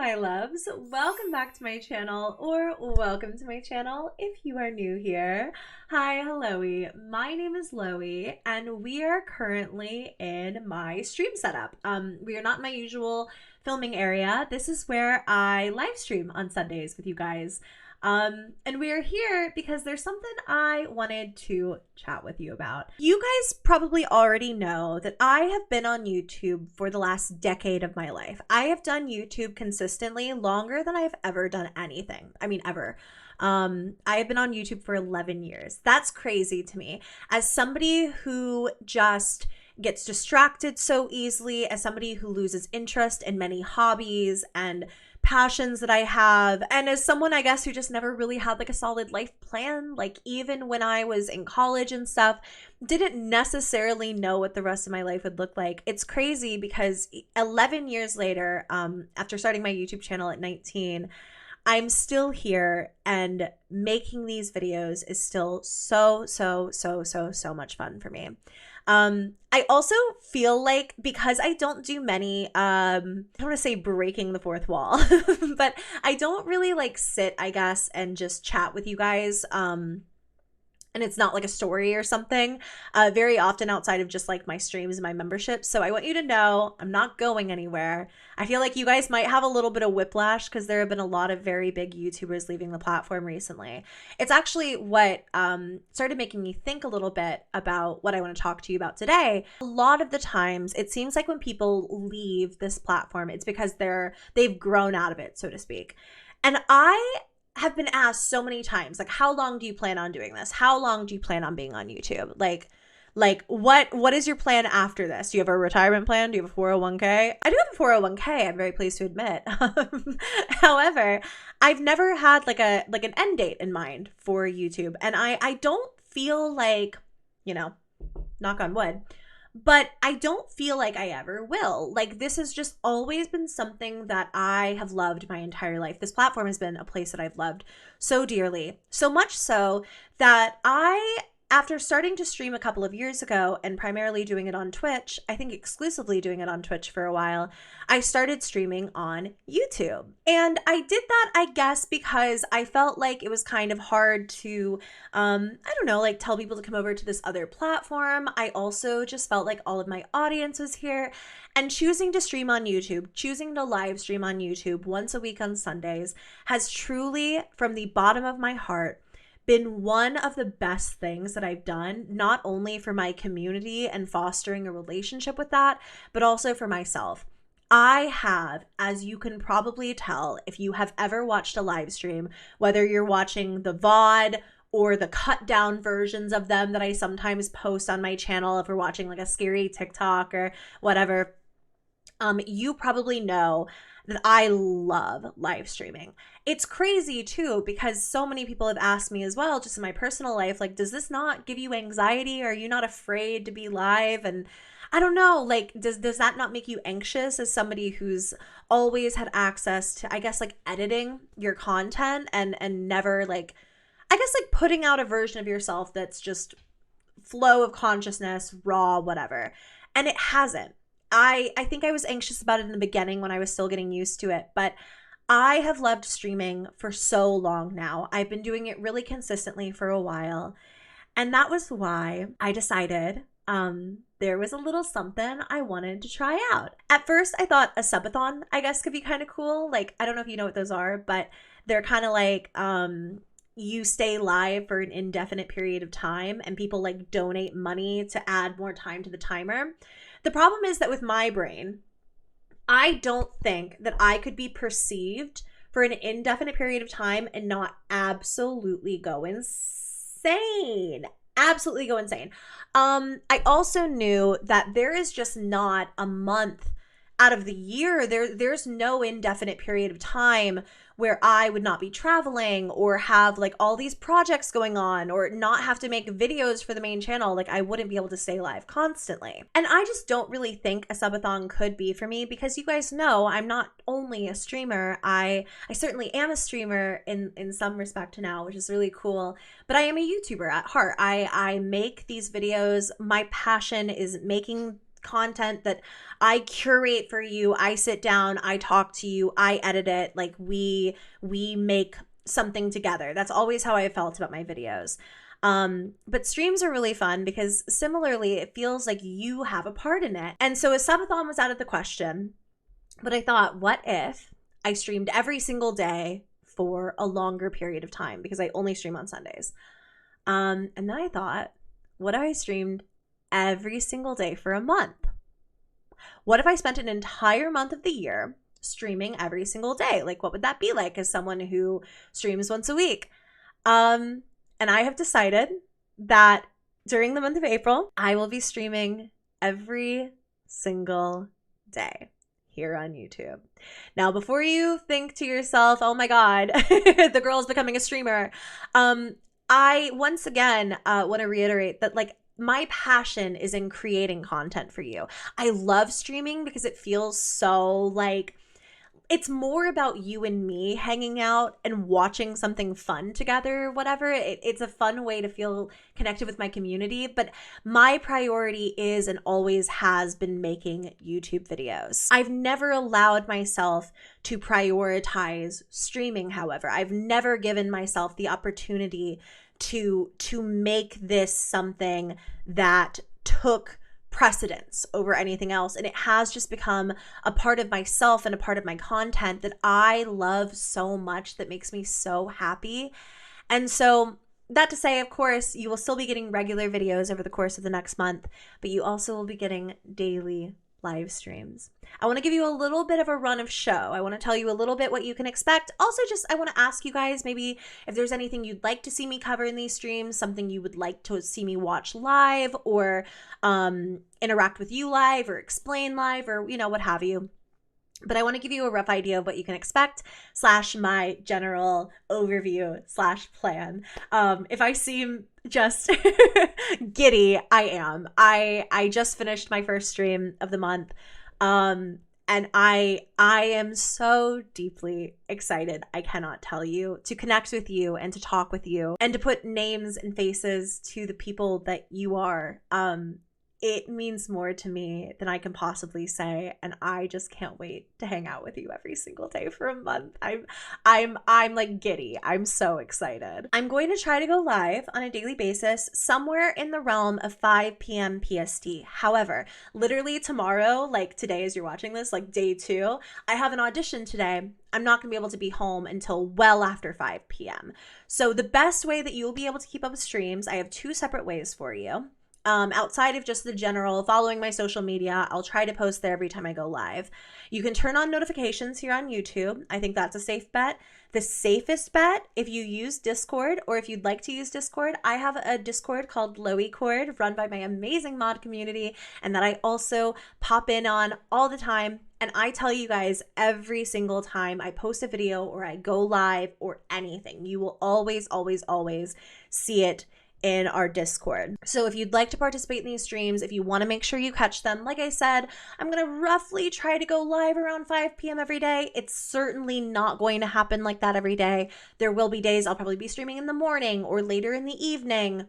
my loves, welcome back to my channel, or welcome to my channel if you are new here. Hi, hello-y. My name is Loey, and we are currently in my stream setup. We are not in my usual filming area. This is where I live stream on Sundays with you guys. And we are here because there's something I wanted to chat with you about. You guys probably already know that I have been on YouTube for the last decade of my life. I have done YouTube consistently longer than I've ever done anything. I mean, ever. I have been on YouTube for 11 years. That's crazy to me. As somebody who just gets distracted so easily, as somebody who loses interest in many hobbies and passions that I have, and as someone I guess who just never really had like a solid life plan, like even when I was in college and stuff, didn't necessarily know what the rest of my life would look like. It's crazy because 11 years later, after starting my YouTube channel at 19, I'm still here, and making these videos is still so much fun for me. I also feel like, because I don't do many, I don't want to say breaking the fourth wall, but I don't really like sit, I guess, and just chat with you guys, and it's not like a story or something, very often outside of just like my streams and my memberships. So I want you to know I'm not going anywhere. I feel like you guys might have a little bit of whiplash because there have been a lot of very big YouTubers leaving the platform recently. It's actually what started making me think a little bit about what I want to talk to you about today. A lot of the times it seems like when people leave this platform, it's because they've grown out of it, so to speak. And I have been asked so many times, like, how long do you plan on doing this? How long do you plan on being on YouTube? Like what is your plan after this? Do you have a retirement plan? Do you have a 401k? I do have a 401k, I'm very pleased to admit. However, I've never had like an end date in mind for YouTube. And I don't feel like, you know, knock on wood, but I don't feel like I ever will. Like, this has just always been something that I have loved my entire life. This platform has been a place that I've loved so dearly, so much so that after starting to stream a couple of years ago and primarily doing it on Twitch, I think exclusively doing it on Twitch for a while, I started streaming on YouTube. And I did that, I guess, because I felt like it was kind of hard to, I don't know, like tell people to come over to this other platform. I also just felt like all of my audience was here, and choosing to stream on YouTube, choosing to live stream on YouTube once a week on Sundays has truly, from the bottom of my heart, been one of the best things that I've done, not only for my community and fostering a relationship with that, but also for myself. I have, as you can probably tell, if you have ever watched a live stream, whether you're watching the VOD or the cut down versions of them that I sometimes post on my channel, if we're watching like a scary TikTok or whatever, you probably know that I love live streaming. It's crazy too, because so many people have asked me as well, just in my personal life, like, does this not give you anxiety? Are you not afraid to be live? And I don't know, like, does that not make you anxious as somebody who's always had access to, I guess, like editing your content and never, like, I guess, like putting out a version of yourself that's just flow of consciousness, raw, whatever. And it hasn't. I think I was anxious about it in the beginning when I was still getting used to it, but I have loved streaming for so long now. I've been doing it really consistently for a while, and that was why I decided there was a little something I wanted to try out. At first, I thought a subathon, I guess, could be kind of cool. Like, I don't know if you know what those are, but they're kind of like you stay live for an indefinite period of time, and people like donate money to add more time to the timer. The problem is that with my brain, I don't think that I could be perceived for an indefinite period of time and not absolutely go insane. Absolutely go insane. I also knew that there is just not a month out of the year. There's no indefinite period of time where I would not be traveling or have like all these projects going on or not have to make videos for the main channel. Like, I wouldn't be able to stay live constantly. And I just don't really think a subathon could be for me, because you guys know I'm not only a streamer. I certainly am a streamer in some respect now, which is really cool, but I am a YouTuber at heart. I make these videos. My passion is making content that I curate for you. I sit down, I talk to you, I edit it. Like we make something together. That's always how I felt about my videos. But streams are really fun because similarly, it feels like you have a part in it. And so a subathon was out of the question, but I thought, what if I streamed every single day for a longer period of time, because I only stream on Sundays. And then I thought, what if I streamed every single day for a month? What if I spent an entire month of the year streaming every single day? Like, what would that be like as someone who streams once a week? And I have decided that during the month of April, I will be streaming every single day here on YouTube. Now, before you think to yourself, oh my God, the girl's becoming a streamer, I once again want to reiterate that, like, my passion is in creating content for you. I love streaming because it feels so like it's more about you and me hanging out and watching something fun together, whatever. It's a fun way to feel connected with my community. But my priority is and always has been making YouTube videos. I've never allowed myself to prioritize streaming, however. I've never given myself the opportunity to make this something that took precedence over anything else. And it has just become a part of myself and a part of my content that I love so much, that makes me so happy. And so that to say, of course, you will still be getting regular videos over the course of the next month, but you also will be getting daily live streams. I want to give you a little bit of a run of show. I want to tell you a little bit what you can expect. Also, just I want to ask you guys maybe if there's anything you'd like to see me cover in these streams, something you would like to see me watch live, or interact with you live, or explain live, or what have you. But I want to give you a rough idea of what you can expect / my general overview / plan. If I seem just giddy, I am. I just finished my first stream of the month. And I am so deeply excited, I cannot tell you, to connect with you and to talk with you and to put names and faces to the people that you are. It means more to me than I can possibly say, and I just can't wait to hang out with you every single day for a month. I'm like giddy. I'm so excited. I'm going to try to go live on a daily basis somewhere in the realm of 5 p.m. PST. However, literally tomorrow, like today as you're watching this, like day 2, I have an audition today. I'm not going to be able to be home until well after 5 p.m. So the best way that you will be able to keep up with streams, I have 2 separate ways for you. Outside of just the general following my social media, I'll try to post there every time I go live. You can turn on notifications here on YouTube. I think that's a safe bet. The safest bet, if you use Discord, or if you'd like to use Discord, I have a Discord called Loey run by my amazing mod community, and that I also pop in on all the time. And I tell you guys every single time I post a video or I go live or anything, you will always, always, always see it in our Discord. So if you'd like to participate in these streams, if you want to make sure you catch them, like I said, I'm going to roughly try to go live around 5 p.m. every day. It's certainly not going to happen like that every day. There will be days I'll probably be streaming in the morning or later in the evening.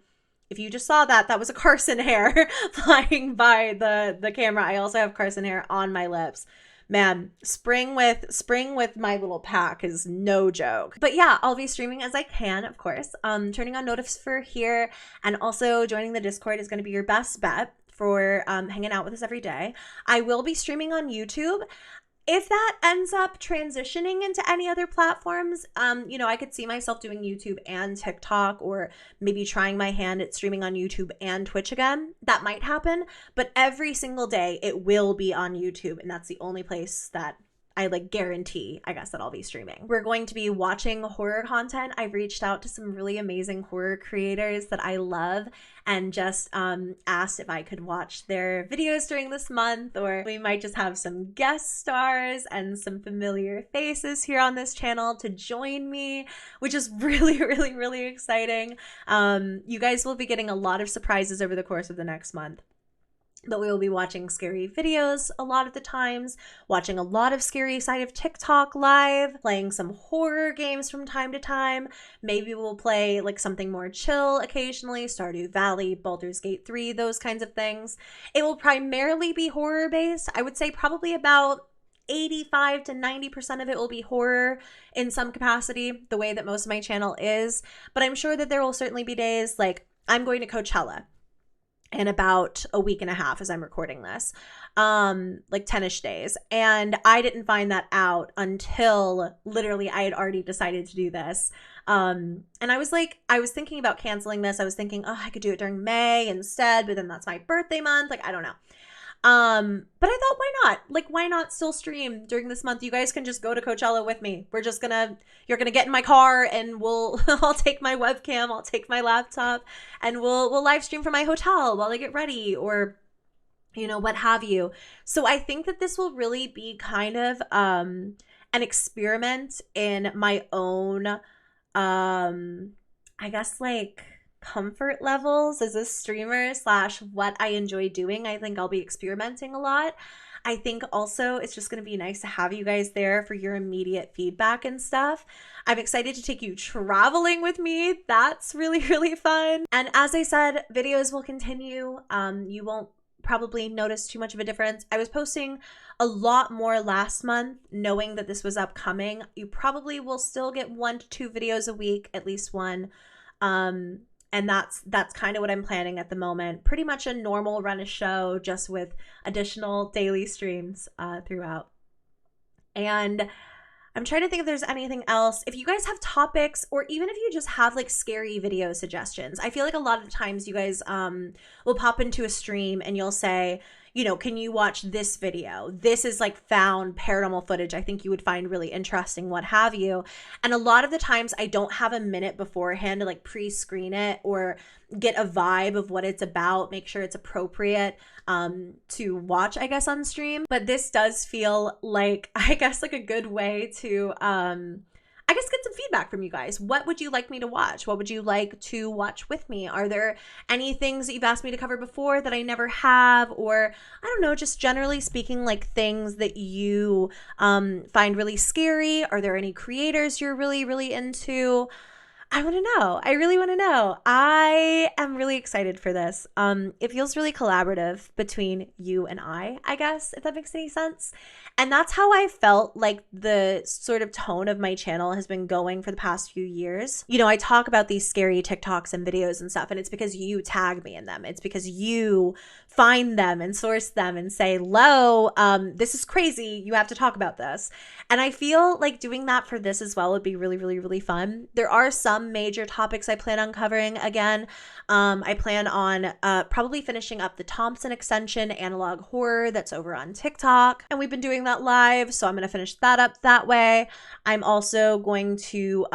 If you just saw that, that was a Carson hair flying by the camera. I also have Carson hair on my lips. Man, spring with my little pack is no joke. But yeah, I'll be streaming as I can, of course. Turning on notifs for here, and also joining the Discord is going to be your best bet for hanging out with us every day. I will be streaming on YouTube. If that ends up transitioning into any other platforms, I could see myself doing YouTube and TikTok, or maybe trying my hand at streaming on YouTube and Twitch again. That might happen, but every single day it will be on YouTube, and that's the only place that I guarantee, I guess, that I'll be streaming. We're going to be watching horror content. I've reached out to some really amazing horror creators that I love and just asked if I could watch their videos during this month, or we might just have some guest stars and some familiar faces here on this channel to join me, which is really, really, really exciting. You guys will be getting a lot of surprises over the course of the next month. but we will be watching scary videos a lot of the times, watching a lot of scary side of TikTok live, playing some horror games from time to time. Maybe we'll play like something more chill occasionally, Stardew Valley, Baldur's Gate 3, those kinds of things. It will primarily be horror based. I would say probably about 85 to 90% of it will be horror in some capacity, the way that most of my channel is. But I'm sure that there will certainly be days like I'm going to Coachella in about a week and a half as I'm recording this, like 10-ish days. And I didn't find that out until literally I had already decided to do this. And I was thinking about canceling this. I was thinking, oh, I could do it during May instead, but then that's my birthday month. Like, I don't know. But I thought, why not? Like, why not still stream during this month? You guys can just go to Coachella with me. You're gonna get in my car and I'll take my webcam, I'll take my laptop, and we'll live stream from my hotel while I get ready, or, you know, what have you. So I think that this will really be kind of, an experiment in my own, I guess, like, comfort levels as a streamer / what I enjoy doing. I think I'll be experimenting a lot. I think also it's just going to be nice to have you guys there for your immediate feedback and stuff. I'm excited to take you traveling with me. That's really, really fun. And as I said, videos will continue. You won't probably notice too much of a difference. I was posting a lot more last month knowing that this was upcoming. You probably will still get 1 to 2 videos a week, at least one. And that's kind of what I'm planning at the moment. Pretty much a normal run of show, just with additional daily streams throughout. And I'm trying to think if there's anything else. If you guys have topics, or even if you just have like scary video suggestions, I feel like a lot of times you guys will pop into a stream and you'll say, you know, can you watch this video? This is like found paranormal footage I think you would find really interesting, what have you. And a lot of the times I don't have a minute beforehand to like pre-screen it or get a vibe of what it's about, make sure it's appropriate to watch, I guess, on stream. But this does feel like, I guess, like a good way to I guess get some feedback from you guys. What would you like me to watch? What would you like to watch with me? Are there any things that you've asked me to cover before that I never have? Or, I don't know, just generally speaking, like things that you find really scary? Are there any creators you're really, really into? I want to know. I really want to know. I am really excited for this. It feels really collaborative between you and I guess, if that makes any sense. And that's how I felt like the sort of tone of my channel has been going for the past few years. You know, I talk about these scary TikToks and videos and stuff, and it's because you tag me in them. It's because you find them and source them and say, Lo, this is crazy. You have to talk about this. And I feel like doing that for this as well would be really, really, really fun. There are some major topics I plan on covering again. I plan on probably finishing up the Thompson extension analog horror that's over on TikTok, and we've been doing that live, so I'm going to finish that up that way. I'm also going to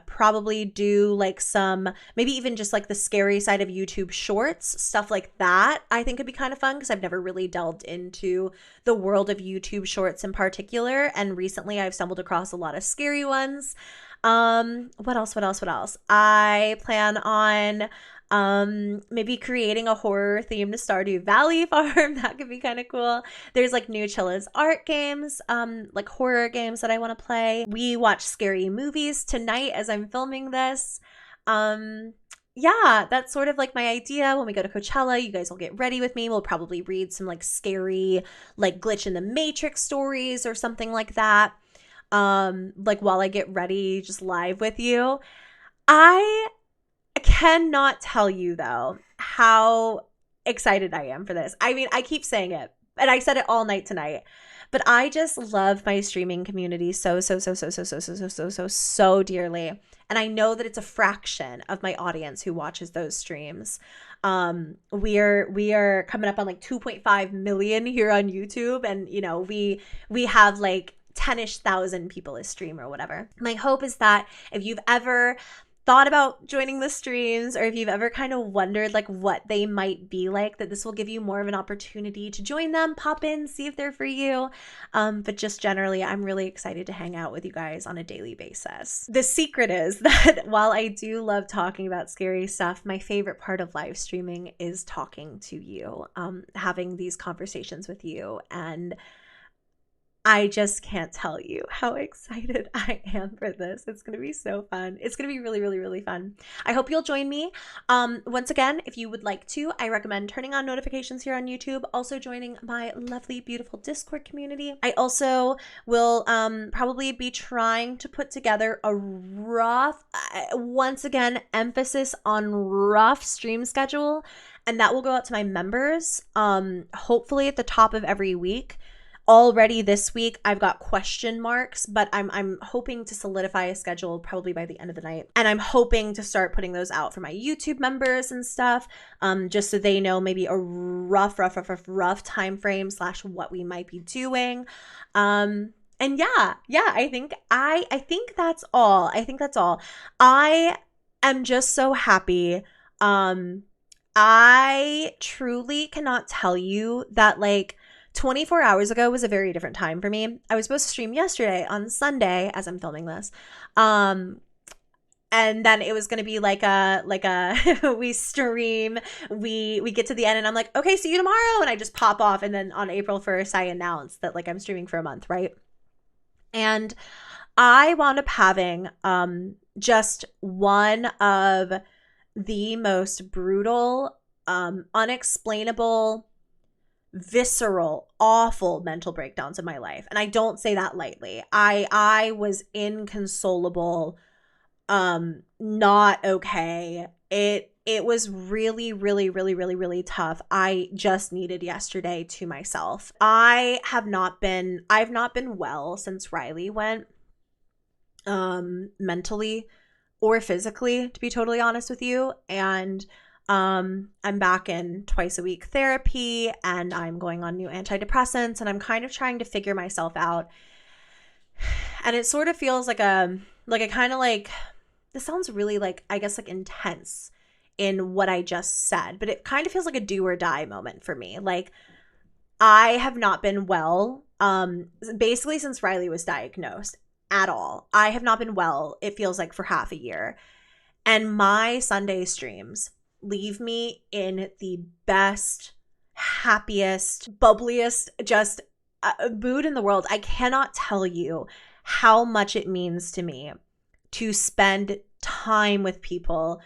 probably do like some, maybe even just like the scary side of YouTube shorts, stuff like that. I think could be kind of fun because I've never really delved into the world of YouTube shorts in particular, and recently I've stumbled across a lot of scary ones. What else? I plan on maybe creating a horror themed Stardew Valley farm. That could be kind of cool. There's like new Chilla's art games, like horror games that I want to play. We watch scary movies tonight as I'm filming this. Yeah, that's sort of like my idea. When we go to Coachella, you guys will get ready with me. We'll probably read some like scary, like Glitch in the Matrix stories or something like that. Like while I get ready, just live with you. I cannot tell you though how excited I am for this. I mean, I keep saying it, and I said it all night tonight, but I just love my streaming community so dearly. And I know that it's a fraction of my audience who watches those streams. We are coming up on like 2.5 million here on YouTube, and you know, we have like 10-ish thousand people a stream or whatever. My hope is that if you've ever thought about joining the streams, or if you've ever kind of wondered like what they might be like, that this will give you more of an opportunity to join them, pop in, see if they're for you. But just generally, I'm really excited to hang out with you guys on a daily basis. The secret is that while I do love talking about scary stuff, my favorite part of live streaming is talking to you, having these conversations with you, and I just can't tell you how excited I am for this. It's going to be so fun. It's going to be really, really, really fun. I hope you'll join me. Once again, if you would like to, I recommend turning on notifications here on YouTube, also joining my lovely, beautiful Discord community. I also will probably be trying to put together a rough, once again, emphasis on rough stream schedule, and that will go out to my members, hopefully at the top of every week. Already this week, I've got question marks, but I'm hoping to solidify a schedule probably by the end of the night. And I'm hoping to start putting those out for my YouTube members and stuff, just so they know maybe a rough time frame / what we might be doing. And yeah, I think that's all. I am just so happy. I truly cannot tell you that, like, 24 hours ago was a very different time for me. I was supposed to stream yesterday on Sunday as I'm filming this. And then it was going to be like a we stream, we get to the end and I'm like, okay, see you tomorrow. And I just pop off. And then on April 1st, I announced that like I'm streaming for a month, right? And I wound up having just one of the most brutal, unexplainable, visceral, awful mental breakdowns in my life. And I don't say that lightly. I was inconsolable, not okay. It was really, really, really, really, really tough. I just needed yesterday to myself. I've not been well since Riley went, mentally or physically, to be totally honest with you. And I'm back in twice a week therapy, and I'm going on new antidepressants, and I'm kind of trying to figure myself out. And it sort of feels like a kind of like, this sounds really like, I guess, like intense in what I just said, but it kind of feels like a do or die moment for me. Like, I have not been well, basically since Riley was diagnosed at all. I have not been well, it feels like, for half a year. And my Sunday streams leave me in the best, happiest, bubbliest, just mood in the world. I cannot tell you how much it means to me to spend time with people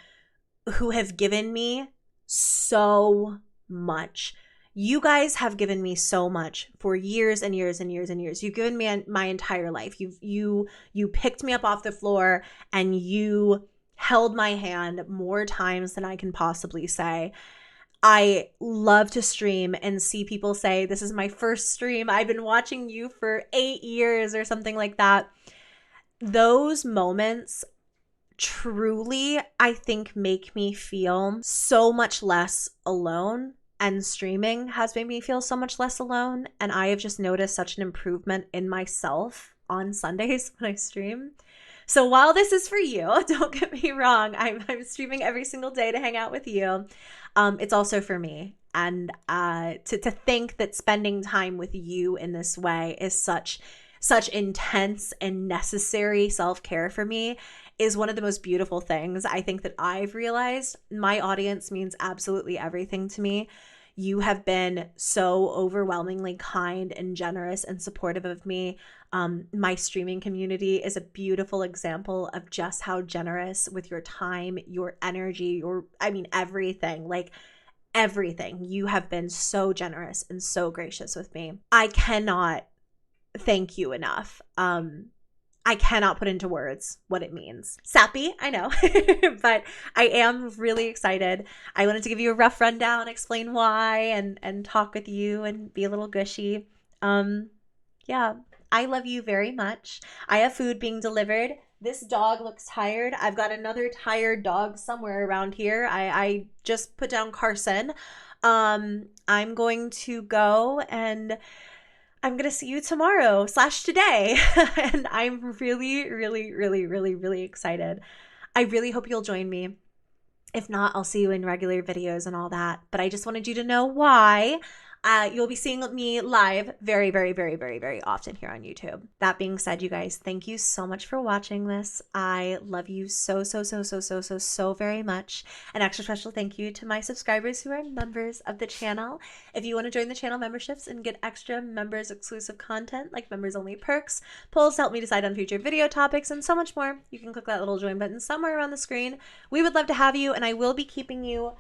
who have given me so much. You guys have given me so much for years and years and years and years. You've given me my entire life. You picked me up off the floor and you held my hand more times than I can possibly say. I love to stream and see people say, this is my first stream. I've been watching you for 8 years or something like that. Those moments truly, I think, make me feel so much less alone. And streaming has made me feel so much less alone. And I have just noticed such an improvement in myself on Sundays when I stream. So while this is for you, don't get me wrong, I'm streaming every single day to hang out with you. It's also for me. And to think that spending time with you in this way is such intense and necessary self-care for me is one of the most beautiful things I think that I've realized. My audience means absolutely everything to me. You have been so overwhelmingly kind and generous and supportive of me. My streaming community is a beautiful example of just how generous with your time, your energy, everything, like everything. You have been so generous and so gracious with me. I cannot thank you enough. I cannot put into words what it means. Sappy, I know, but I am really excited. I wanted to give you a rough rundown, explain why, and talk with you and be a little gushy. Yeah, I love you very much. I have food being delivered. This dog looks tired. I've got another tired dog somewhere around here. I just put down Carson. I'm going to go and I'm going to see you tomorrow / today. And I'm really, really, really, really, really excited. I really hope you'll join me. If not, I'll see you in regular videos and all that. But I just wanted you to know why. You'll be seeing me live very, very, very, very, very often here on YouTube. That being said, you guys, thank you so much for watching this. I love you so, so, so, so, so, so, so very much. An extra special thank you to my subscribers who are members of the channel. If you want to join the channel memberships and get extra members exclusive content like members only perks, polls to help me decide on future video topics, and so much more, you can click that little join button somewhere around the screen. We would love to have you, and I will be keeping you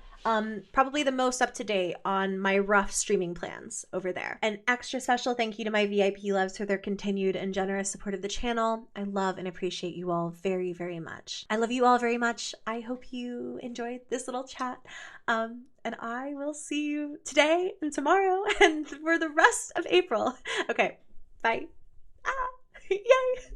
probably the most up to date on my rough streaming plans over there. An extra special thank you to my VIP loves for their continued and generous support of the channel. I love and appreciate you all very, very much. I love you all very much. I hope you enjoyed this little chat. And I will see you today and tomorrow and for the rest of April. Okay, bye. Yay!